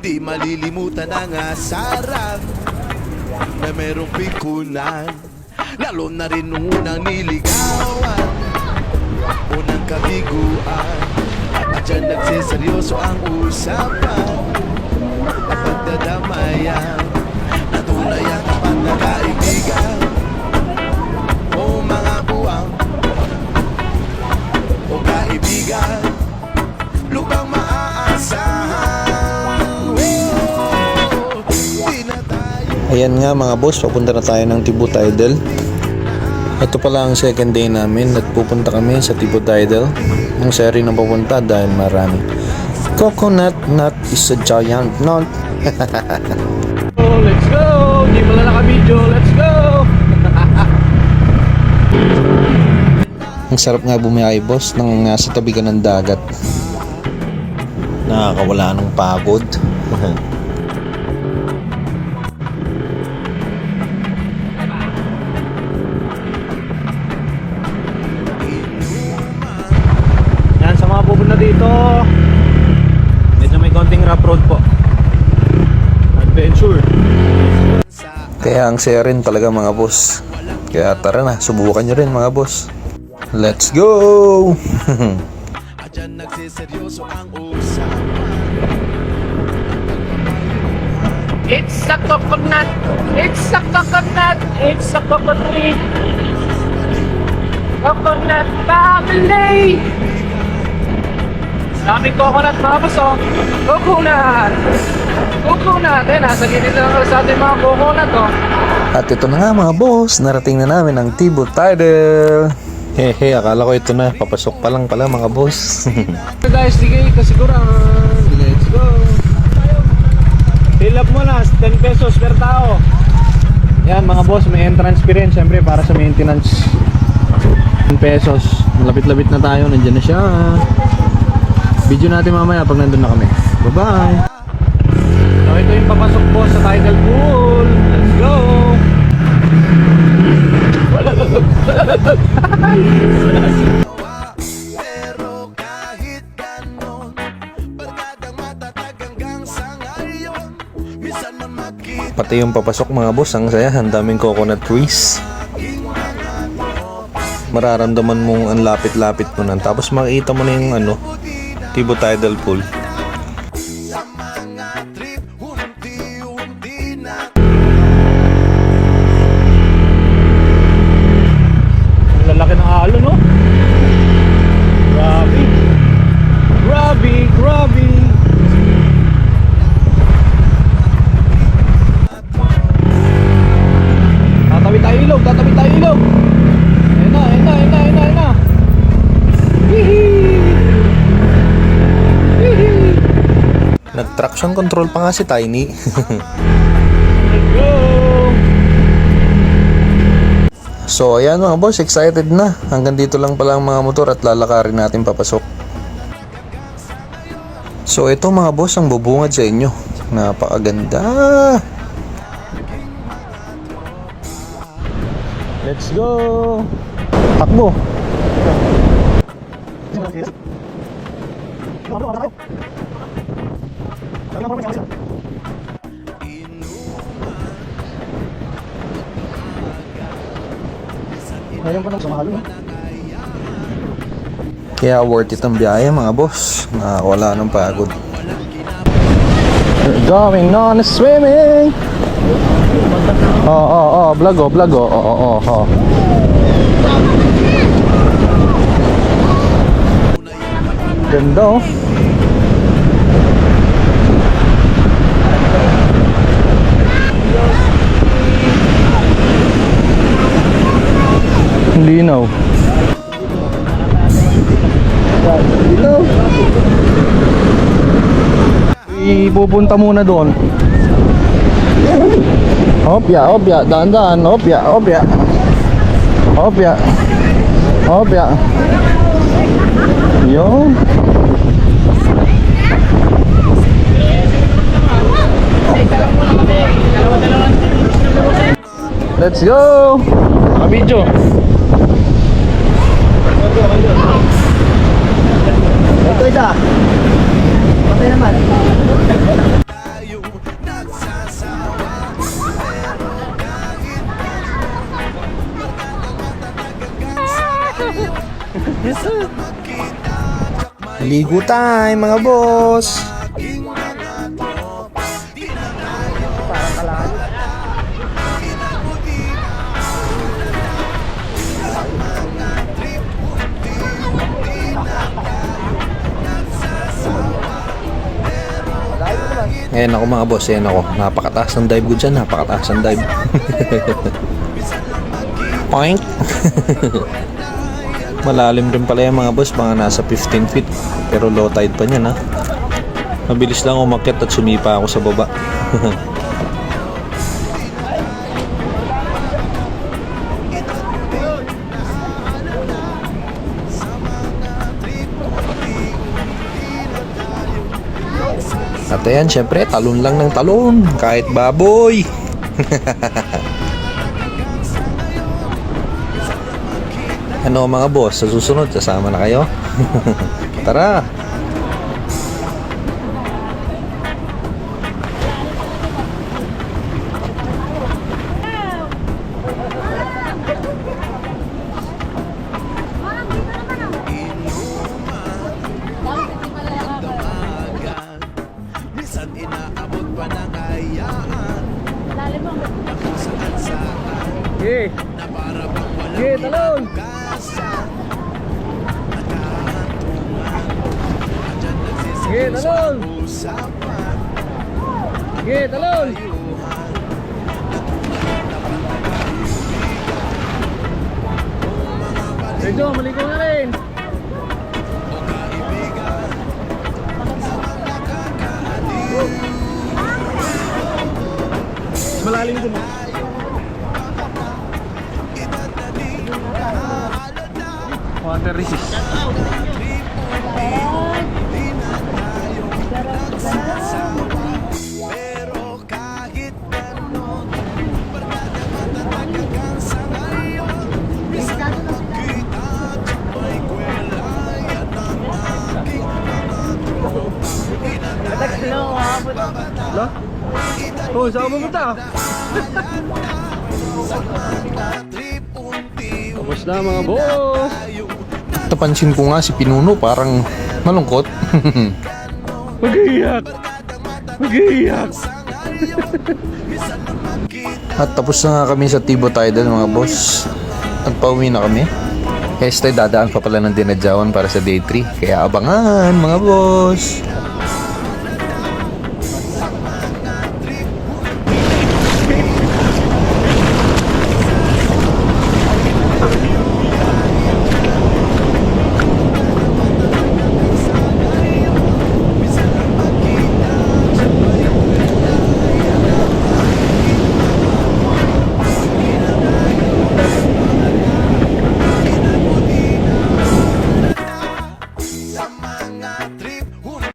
Di malilimutan ang asarang na merong pikunan, lalo na rin nung unang niligawan, unang kabiguan. At dyan nagsiseryoso ang usapan at pagdadamayan, na tunay ang tapat na kaibigan. O mga buwang o kaibigan, lubang maaasahan. Di na tayo. Ayan nga mga boss, papunta na tayo ng Tibu Tidal. Ito pala ang second day namin at pupunta kami sa Tibu Tidal. Ang seri na papunta dahil marami. Coconut nut is a giant nut. Oh, let's go! Di pala naka-video, let's go! Ang sarap nga bumiyahe boss nang nasa tabi ka ng dagat. Nakakawala ng pagod. Yan, sa mga pupunta dito, medyo may konting rough road po. Adventure. Kaya ang saya rin talaga mga boss. Kaya tara na, subukan nyo rin mga boss. Let's go! At dyan nagsiseryoso ang usapan. It's a coconut! It's a coconut! It's a coconut tree! Coconut family! Daming coconut mga boss, oh! Coconut! Coconut! Eh, nasa gilid na lang sa ating mga coconut, oh! At ito na nga mga boss, narating na namin ang Tibu Tidal. Hehe, akala ko ito na, papasok pa lang pala mga boss. Guys, sige, kasiguran! Let's go! Fill up mo na, 10 pesos per tao. Yan mga boss, may entrance fee rin syempre para sa maintenance. 10 pesos. Lapit-lapit na tayo, nandiyan na siya. Video natin mamaya pag nandun na kami. Bye-bye! So ito yung papasok po sa tidal pool. Let's go! Pero kahit ganon, barkadang matatag hanggang sa ngayon. Minsan man makita Pati yung papasok mga boss, ang saya, ang daming coconut trees. Mararamdaman mong ang lapit-lapit mo na. Tapos makikita mo na yung Tibu Tidal Pool. sa mga trip, unti-unti na. Ang lalaki ng halo, no? Grabe! Grabe! Grabe! Tatawid tayo ilog! Tatawid tayo ilog! Ayun na! Ayun na! Ayun na! Ayun na! Ayun na! Hihii! Hihii! Nag-traction control pa nga si Tiny. Let's go! So ayan mga boss, excited na. Hanggang dito lang pala ang mga motor at lalakarin natin papasok. So ito mga boss ang bubungad sa inyo. Napakaganda. Let's go! Takbo! Ngayon pa nang sumahalo, no? Kaya worth it ang biyahe mga boss. Nakawala ng pagod. We're going on a swimming! Vlog oh. Ganda, oh. Linaw. Linaw. Ipupunta muna doon. Opya, daan-daan, opya. Yo. Let's go! Video. Ito isa. Patay naman. Ligo time mga boss. Ayan ako mga boss, ayan ako. Napakataas ng dive ko dyan, napakataas ng dive. Poink! Malalim rin pala yung mga boss, mga nasa 15 feet. Pero low tide pa niyan ha. Mabilis lang umakyat at sumipa ako sa baba. At ayan, syempre, talon lang ng talon. Kahit baboy. Ano mga boss, sa susunod, kasama na kayo? Tara! Minsan inaabot pa ng hayaan kung saan saan Okay. na para bang walang Okay, talon. inabukasan. Nagkahantungan andyan Okay, nagsiseryoso talon. ang usapan. Okay, talon. Ayuhan Medyo, maligo na rin. o kaibigan sa mga kakaaliw. Malalim din. Edad na di nahalata. Water resist. Pero kahit ganon, barkada matatag hanggang sa ngayon. Minsan magkita at may kwelay at ang aking mga tropang inanay. Lo? Oh, saan ka pumunta? Sa mga trip, unti-unti Tapos na mga boss. tayong Napansin ko nga si Pinuno parang malungkot. Mag-iiyak. Mag-iiyak. At tapos na nga kami sa Tibo Tidal mga boss. At pauwi na kami. Este dadaan pa pala ng Dinadjawan para sa day 3. Kaya abangan mga boss.